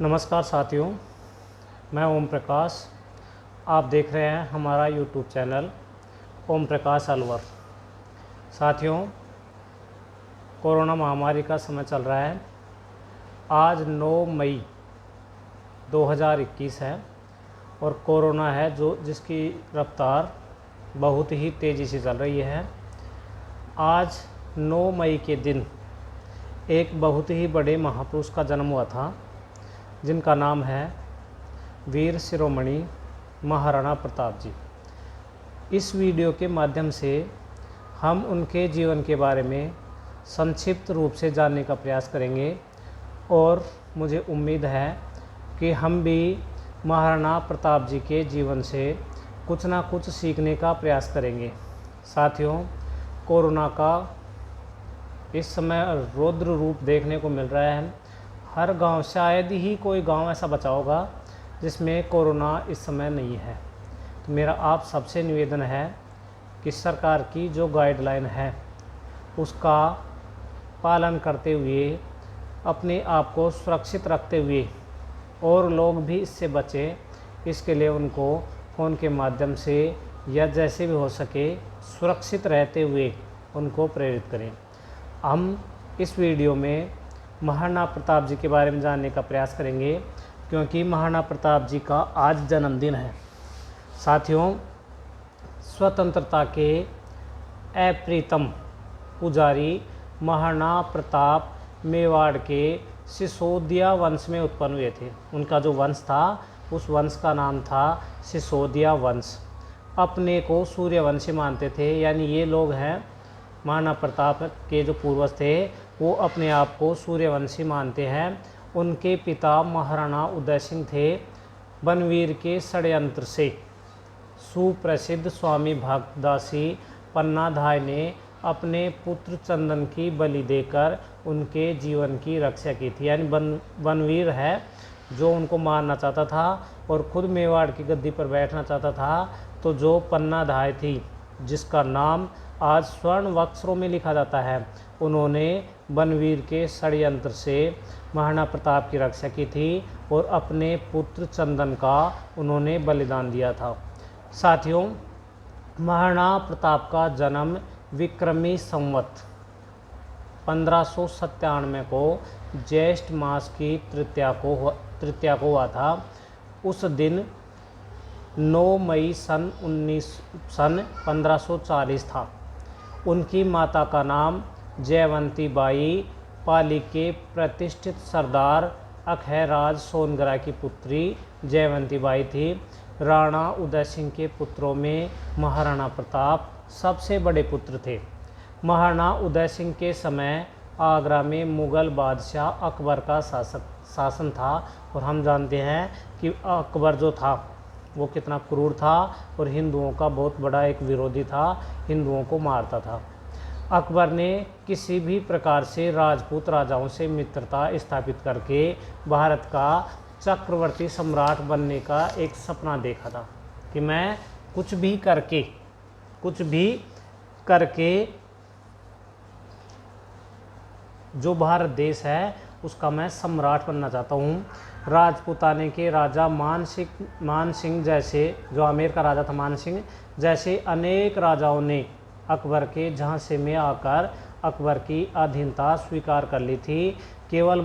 नमस्कार साथियों, मैं ओम प्रकाश। आप देख रहे हैं हमारा यूट्यूब चैनल ओम प्रकाश अलवर। साथियों, कोरोना महामारी का समय चल रहा है। आज 9 मई 2021 है और कोरोना है जिसकी रफ्तार बहुत ही तेज़ी से चल रही है। आज 9 मई के दिन एक बहुत ही बड़े महापुरुष का जन्म हुआ था, जिनका नाम है वीर शिरोमणि महाराणा प्रताप जी। इस वीडियो के माध्यम से हम उनके जीवन के बारे में संक्षिप्त रूप से जानने का प्रयास करेंगे और मुझे उम्मीद है कि हम भी महाराणा प्रताप जी के जीवन से कुछ ना कुछ सीखने का प्रयास करेंगे। साथियों, कोरोना का इस समय रौद्र रूप देखने को मिल रहा है। हर गांव, शायद ही कोई गांव ऐसा बचा होगा जिसमें कोरोना इस समय नहीं है। तो मेरा आप सबसे निवेदन है कि सरकार की जो गाइडलाइन है उसका पालन करते हुए, अपने आप को सुरक्षित रखते हुए और लोग भी इससे बचें, इसके लिए उनको फ़ोन के माध्यम से या जैसे भी हो सके सुरक्षित रहते हुए उनको प्रेरित करें। हम इस वीडियो में महाराणा प्रताप जी के बारे में जानने का प्रयास करेंगे, क्योंकि महाराणा प्रताप जी का आज जन्मदिन है। साथियों, स्वतंत्रता के अप्रीतम पुजारी महाराणा प्रताप मेवाड़ के सिसोदिया वंश में उत्पन्न हुए थे। उनका जो वंश था, उस वंश का नाम था सिसोदिया वंश। अपने को सूर्यवंशी मानते थे, यानी ये लोग हैं महाराणा प्रताप के जो पूर्वज थे वो अपने आप को सूर्यवंशी मानते हैं। उनके पिता महाराणा उदय सिंह थे। बनवीर के षड्यंत्र से सुप्रसिद्ध स्वामी भक्तदासी पन्नाधाय ने अपने पुत्र चंदन की बलि देकर उनके जीवन की रक्षा की थी। यानी बनवीर है जो उनको मारना चाहता था और खुद मेवाड़ की गद्दी पर बैठना चाहता था। तो जो पन्नाधाय थी, जिसका नाम आज स्वर्ण अक्षरों में लिखा जाता है, उन्होंने बनवीर के षड्यंत्र से महाराणा प्रताप की रक्षा की थी और अपने पुत्र चंदन का उन्होंने बलिदान दिया था। साथियों, महाराणा प्रताप का जन्म विक्रमी संवत 1597 को ज्येष्ठ मास की तृतीया को हुआ था। उस दिन 9 मई सन 1540 था। उनकी माता का नाम जयवंती बाई पाली के प्रतिष्ठित सरदार अखैराज सोनगरा की पुत्री जयवंती बाई थी। राणा उदय सिंह के पुत्रों में महाराणा प्रताप सबसे बड़े पुत्र थे। महाराणा उदय सिंह के समय आगरा में मुग़ल बादशाह अकबर का शासन था और हम जानते हैं कि अकबर जो था वो कितना क्रूर था और हिंदुओं का बहुत बड़ा एक विरोधी था, हिंदुओं को मारता था। अकबर ने किसी भी प्रकार से राजपूत राजाओं से मित्रता स्थापित करके भारत का चक्रवर्ती सम्राट बनने का एक सपना देखा था कि मैं कुछ भी करके जो भारत देश है उसका मैं सम्राट बनना चाहता हूँ। राजपूताने के राजा मान सिंह जैसे, जो आमेर का राजा था मान सिंह, जैसे अनेक राजाओं ने अकबर के झांसे में आकर अकबर की अधीनता स्वीकार कर ली थी। केवल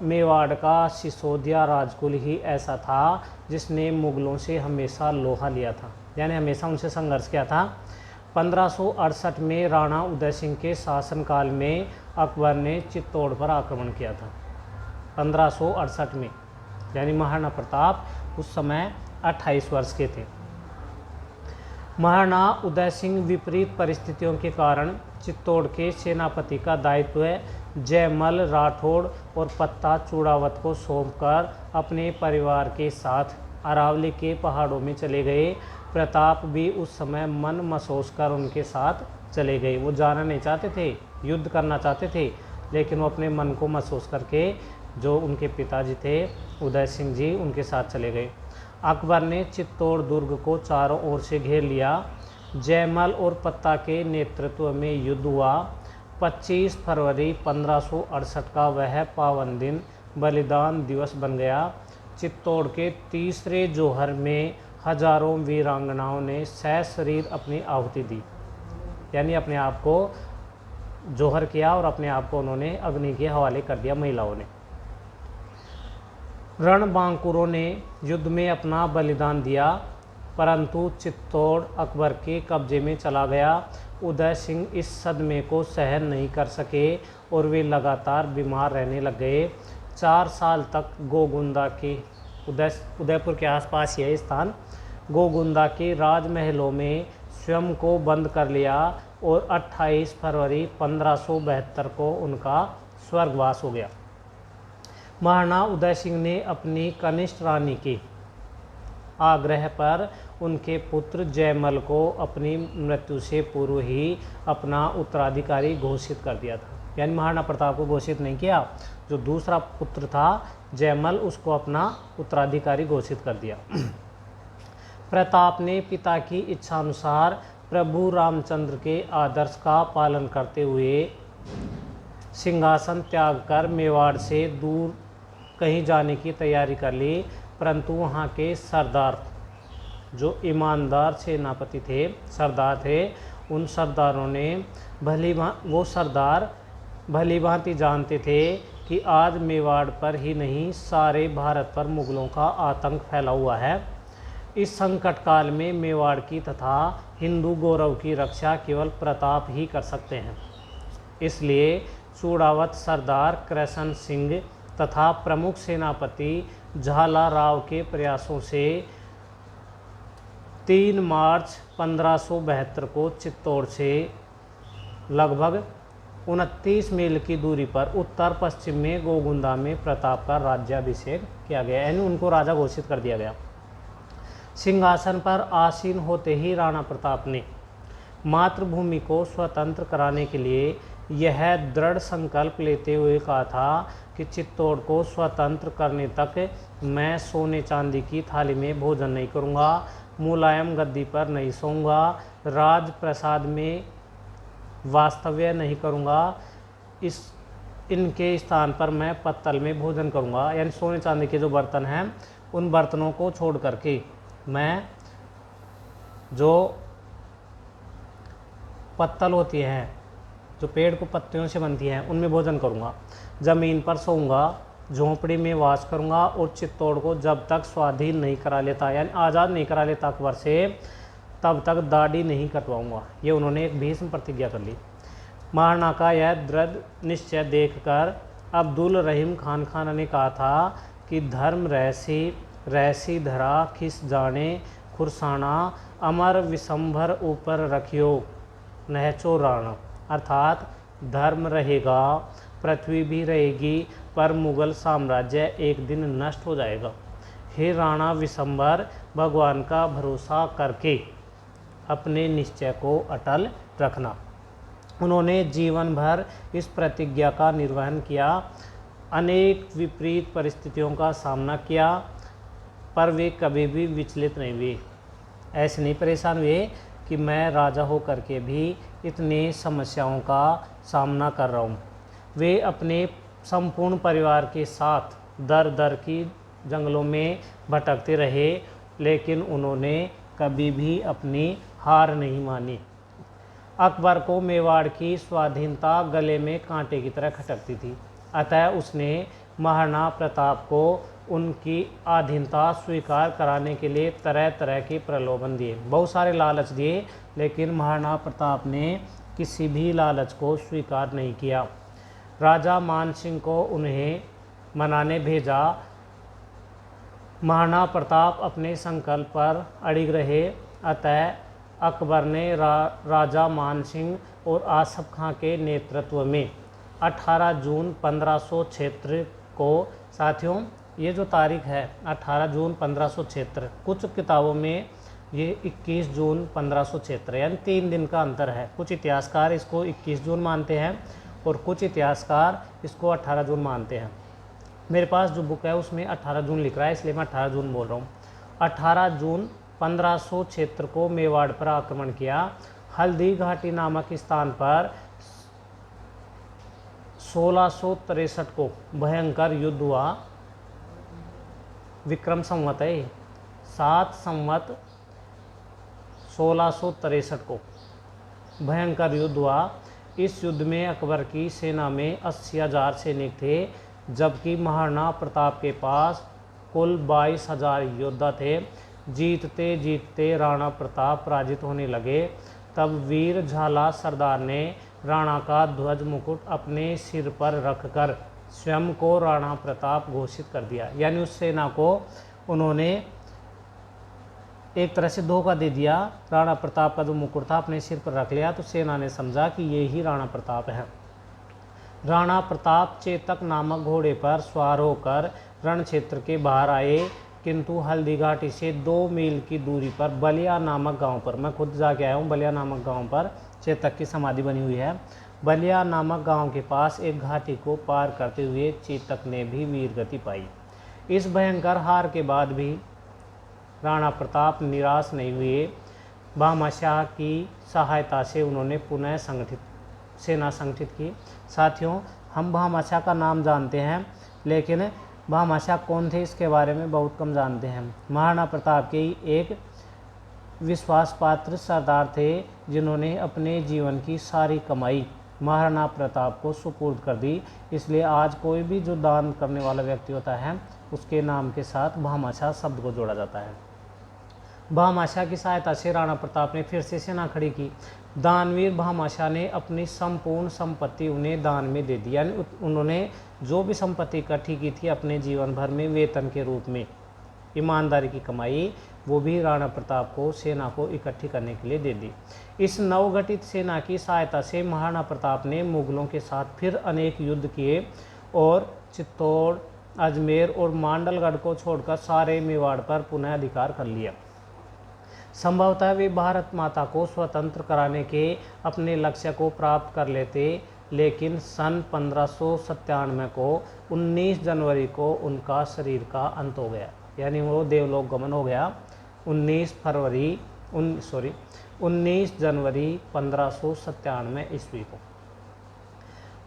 मेवाड़ का सिसोदिया राजकुल ही ऐसा था जिसने मुग़लों से हमेशा लोहा लिया था, यानी हमेशा उनसे संघर्ष किया था। 1568 में राणा उदय सिंह के शासनकाल में अकबर ने चित्तौड़ पर आक्रमण किया था। 1568 में, यानी महाराणा प्रताप उस समय 28 वर्ष के थे। महाराणा उदय सिंह विपरीत परिस्थितियों के कारण चित्तौड़ के सेनापति का दायित्व जयमल राठौड़ और पत्ता चूड़ावत को सौंपकर अपने परिवार के साथ अरावली के पहाड़ों में चले गए। प्रताप भी उस समय मन महसूस कर उनके साथ चले गए। वो जाना नहीं चाहते थे, युद्ध करना चाहते थे, लेकिन वो अपने मन को महसूस करके जो उनके पिताजी थे उदय सिंह जी, उनके साथ चले गए। अकबर ने चित्तौड़ दुर्ग को चारों ओर से घेर लिया। जयमल और पत्ता के नेतृत्व में युद्ध हुआ। 25 फरवरी 1568 का वह पावन दिन बलिदान दिवस बन गया। चित्तौड़ के तीसरे जोहर में हजारों वीरांगनाओं ने सशरीर अपनी आहुति दी, यानी अपने आप को जोहर किया और अपने आप को उन्होंने अग्नि के हवाले कर दिया महिलाओं ने। रणबांकुरों ने युद्ध में अपना बलिदान दिया, परंतु चित्तौड़ अकबर के कब्जे में चला गया। उदय सिंह इस सदमे को सहन नहीं कर सके और वे लगातार बीमार रहने लग गए। 4 साल तक गोगुंदा के उदयपुर के आसपास यह स्थान गोगुंदा के राजमहलों में स्वयं को बंद कर लिया और 28 फरवरी 1572 को उनका स्वर्गवास हो गया। महाराणा उदय सिंह ने अपनी कनिष्ठ रानी के आग्रह पर उनके पुत्र जयमल को अपनी मृत्यु से पूर्व ही अपना उत्तराधिकारी घोषित कर दिया था, यानी महाराणा प्रताप को घोषित नहीं किया, जो दूसरा पुत्र था जयमल उसको अपना उत्तराधिकारी घोषित कर दिया। प्रताप ने पिता की इच्छानुसार प्रभु रामचंद्र के आदर्श का पालन करते हुए सिंहासन त्याग कर मेवाड़ से दूर कहीं जाने की तैयारी कर ली, परंतु वहाँ के सरदार जो ईमानदार सेनापति थे, सरदार थे, उन सरदारों ने वो सरदार भली भांति जानते थे कि आज मेवाड़ पर ही नहीं सारे भारत पर मुगलों का आतंक फैला हुआ है। इस संकट काल में मेवाड़ की तथा हिंदू गौरव की रक्षा केवल प्रताप ही कर सकते हैं। इसलिए चूड़ावत सरदार कृष्ण सिंह तथा प्रमुख सेनापति झाला राव के प्रयासों से 3 मार्च 1572 को चित्तौड़ से लगभग 29 मील की दूरी पर उत्तर पश्चिम में गोगुंदा में प्रताप का राज्याभिषेक किया गया, यानी उनको राजा घोषित कर दिया गया। सिंहासन पर आसीन होते ही राणा प्रताप ने मातृभूमि को स्वतंत्र कराने के लिए यह दृढ़ संकल्प लेते हुए कहा था कि चित्तौड़ को स्वतंत्र करने तक मैं सोने चांदी की थाली में भोजन नहीं करूँगा, मुलायम गद्दी पर नहीं सोऊंगा, राजप्रसाद में वास्तव्य नहीं करूँगा, इनके स्थान पर मैं पत्तल में भोजन करूँगा, यानी सोने चांदी के जो बर्तन हैं उन बर्तनों को छोड़ करके मैं जो पत्तल होती हैं, जो पेड़ को पत्तियों से बनती हैं, उनमें भोजन करूँगा, ज़मीन पर सोऊंगा, झोंपड़ी में वास करूँगा और चित्तौड़ को जब तक स्वाधीन नहीं करा लेता, यानी आज़ाद नहीं करा लेता अकबर से, तब तक दाढ़ी नहीं कटवाऊँगा। ये उन्होंने एक भीष्म प्रतिज्ञा कर ली। महाराणा का यह दृढ़ निश्चय देखकर अब्दुल रहीम खान ने कहा था कि धर्म रहसी धरा खिस जाने खुरसाना अमर विशंभर ऊपर रखियो नहचो राणा, अर्थात धर्म रहेगा, पृथ्वी भी रहेगी, पर मुगल साम्राज्य एक दिन नष्ट हो जाएगा। हे राणा विशंभर, भगवान का भरोसा करके अपने निश्चय को अटल रखना। उन्होंने जीवन भर इस प्रतिज्ञा का निर्वहन किया, अनेक विपरीत परिस्थितियों का सामना किया, पर वे कभी भी विचलित नहीं हुए, ऐसे नहीं परेशान हुए कि मैं राजा हो करके भी इतनी समस्याओं का सामना कर रहा हूँ। वे अपने संपूर्ण परिवार के साथ दर दर की जंगलों में भटकते रहे, लेकिन उन्होंने कभी भी अपनी हार नहीं मानी। अकबर को मेवाड़ की स्वाधीनता गले में कांटे की तरह खटकती थी, अतः उसने महाराणा प्रताप को उनकी अधीनता स्वीकार कराने के लिए तरह तरह के प्रलोभन दिए, बहुत सारे लालच दिए, लेकिन महाराणा प्रताप ने किसी भी लालच को स्वीकार नहीं किया। राजा मान सिंह को उन्हें मनाने भेजा। महाराणा प्रताप अपने संकल्प पर अड़िग रहे, अतः अकबर ने राजा मान सिंह और आसफ खां के नेतृत्व में 18 जून 1576 को, साथियों ये जो तारीख है 18 जून 1576, कुछ किताबों में ये 21 जून 1576, यानी 3 दिन का अंतर है। कुछ इतिहासकार इसको 21 जून मानते हैं और कुछ इतिहासकार इसको 18 जून मानते हैं। मेरे पास जो बुक है उसमें 18 जून लिख रहा है, इसलिए मैं 18 जून बोल रहा हूँ। 18 जून 1576 को मेवाड़ पर आक्रमण किया। हल्दी घाटी नामक स्थान पर 1663 को भयंकर युद्ध हुआ। विक्रम संवत है 7 संवत 1663 को भयंकर युद्ध हुआ। इस युद्ध में अकबर की सेना में 80,000 सैनिक थे, जबकि महाराणा प्रताप के पास कुल 22,000 योद्धा थे। जीतते जीतते राणा प्रताप पराजित होने लगे। तब वीर झाला सरदार ने राणा का ध्वज मुकुट अपने सिर पर रखकर स्वयं को राणा प्रताप घोषित कर दिया। यानी उस सेना को उन्होंने एक तरह से धोखा दे दिया। राणा प्रताप का जो मुकुट था अपने सिर पर रख लिया, तो सेना ने समझा कि ये ही राणा प्रताप है। राणा प्रताप चेतक नामक घोड़े पर सवार होकर रण क्षेत्र के बाहर आए, किंतु हल्दी घाटी से 2 मील की दूरी पर बलिया नामक गांव पर, मैं खुद जाके आया हूँ, बलिया नामक गांव पर चेतक की समाधि बनी हुई है। बलिया नामक गांव के पास एक घाटी को पार करते हुए चेतक ने भी वीरगति पाई। इस भयंकर हार के बाद भी राणा प्रताप निराश नहीं हुए। भामाशाह की सहायता से उन्होंने पुनः सेना संगठित की। साथियों, हम भामाशाह का नाम जानते हैं, लेकिन भामाशाह कौन थे इसके बारे में बहुत कम जानते हैं। महाराणा प्रताप के एक विश्वास पात्र सरदार थे, जिन्होंने अपने जीवन की सारी कमाई महाराणा प्रताप को सुपुर्द कर दी। इसलिए आज कोई भी जो दान करने वाला व्यक्ति होता है, उसके नाम के साथ भामाशाह शब्द को जोड़ा जाता है। भामाशाह की सहायता से राणा प्रताप ने फिर से सेना खड़ी की। दानवीर भामाशाह ने अपनी संपूर्ण संपत्ति उन्हें दान में दे दी। यानी उन्होंने जो भी संपत्ति इकट्ठी की थी अपने जीवन भर में वेतन के रूप में, ईमानदारी की कमाई, वो भी राणा प्रताप को सेना को इकट्ठी करने के लिए दे दी। इस नवगठित सेना की सहायता से महाराणा प्रताप ने मुगलों के साथ फिर अनेक युद्ध किए और चित्तौड़, अजमेर और मांडलगढ़ को छोड़कर सारे मेवाड़ पर पुनः अधिकार कर लिया। संभवतः वे भारत माता को स्वतंत्र कराने के अपने लक्ष्य को प्राप्त कर लेते, लेकिन सन 1597 को 19 जनवरी को उनका शरीर का अंत हो गया। यानी वो देवलोक गमन हो गया 19 जनवरी 1597 ईस्वी को।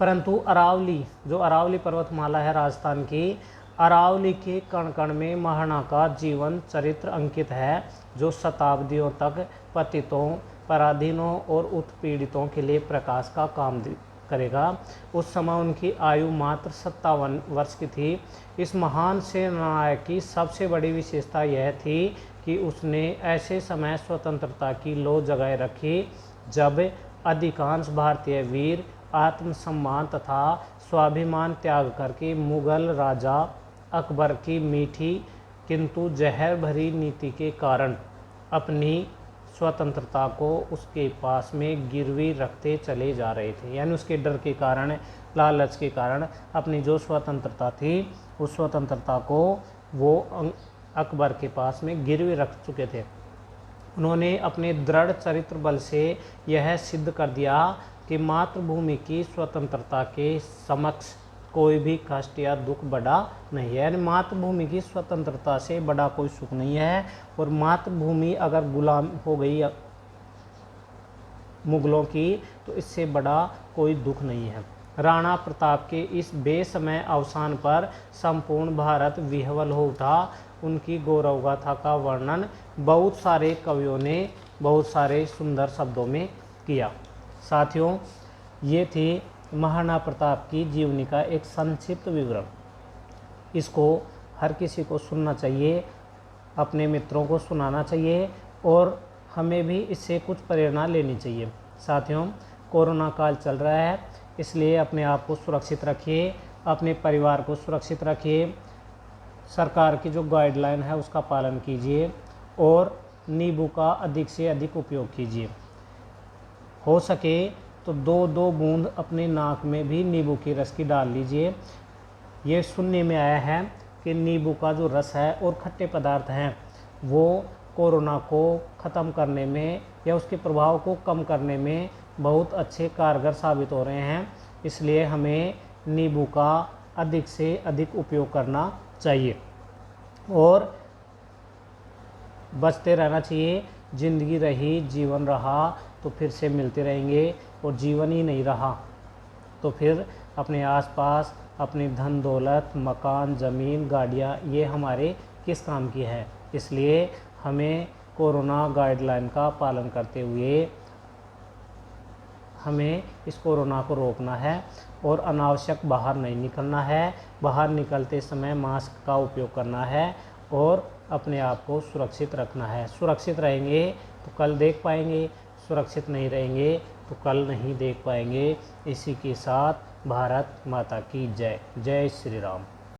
परंतु अरावली, जो अरावली पर्वतमाला है राजस्थान की, अरावली के कण कण में महाराणा का जीवन चरित्र अंकित है, जो शताब्दियों तक पतितों, पराधीनों और उत्पीड़ितों के लिए प्रकाश का काम करेगा। उस समय उनकी आयु मात्र 57 वर्ष की थी। इस महान सेनानायक की सबसे बड़ी विशेषता यह थी कि उसने ऐसे समय स्वतंत्रता की लौ जगाए रखी जब अधिकांश भारतीय वीर आत्मसम्मान तथा स्वाभिमान त्याग करके मुगल राजा अकबर की मीठी किंतु जहर भरी नीति के कारण अपनी स्वतंत्रता को उसके पास में गिरवी रखते चले जा रहे थे। यानी उसके डर के कारण, लालच के कारण अपनी जो स्वतंत्रता थी उस स्वतंत्रता को वो अकबर के पास में गिरवी रख चुके थे। उन्होंने अपने दृढ़ चरित्र बल से यह सिद्ध कर दिया कि मातृभूमि की स्वतंत्रता के समक्ष कोई भी कष्ट या दुख बड़ा नहीं है। यानी मातृभूमि की स्वतंत्रता से बड़ा कोई सुख नहीं है, और मातृभूमि अगर गुलाम हो गई मुगलों की तो इससे बड़ा कोई दुख नहीं है। राणा प्रताप के इस बेसमय अवसान पर संपूर्ण भारत विह्वल हो उठा। उनकी गौरव गाथा का वर्णन बहुत सारे कवियों ने बहुत सारे सुंदर शब्दों में किया। साथियों, ये थी महाराणा प्रताप की जीवनी का एक संक्षिप्त विवरण। इसको हर किसी को सुनना चाहिए, अपने मित्रों को सुनाना चाहिए, और हमें भी इससे कुछ प्रेरणा लेनी चाहिए। साथियों, कोरोना काल चल रहा है, इसलिए अपने आप को सुरक्षित रखिए, अपने परिवार को सुरक्षित रखिए, सरकार की जो गाइडलाइन है उसका पालन कीजिए, और नींबू का अधिक से अधिक उपयोग कीजिए। हो सके तो 2-2 बूंद अपने नाक में भी नींबू की रस की डाल लीजिए। ये सुनने में आया है कि नींबू का जो रस है और खट्टे पदार्थ हैं वो कोरोना को ख़त्म करने में या उसके प्रभाव को कम करने में बहुत अच्छे कारगर साबित हो रहे हैं। इसलिए हमें नींबू का अधिक से अधिक उपयोग करना चाहिए और बचते रहना चाहिए। ज़िंदगी रही, जीवन रहा तो फिर से मिलते रहेंगे, और जीवन ही नहीं रहा तो फिर अपने आसपास अपनी धन दौलत, मकान, ज़मीन, गाड़ियाँ, ये हमारे किस काम की है। इसलिए हमें कोरोना गाइडलाइन का पालन करते हुए हमें इस कोरोना को रोकना है और अनावश्यक बाहर नहीं निकलना है। बाहर निकलते समय मास्क का उपयोग करना है और अपने आप को सुरक्षित रखना है। सुरक्षित रहेंगे तो कल देख पाएंगे, सुरक्षित नहीं रहेंगे तो कल नहीं देख पाएंगे। इसी के साथ भारत माता की जय। जय श्री राम।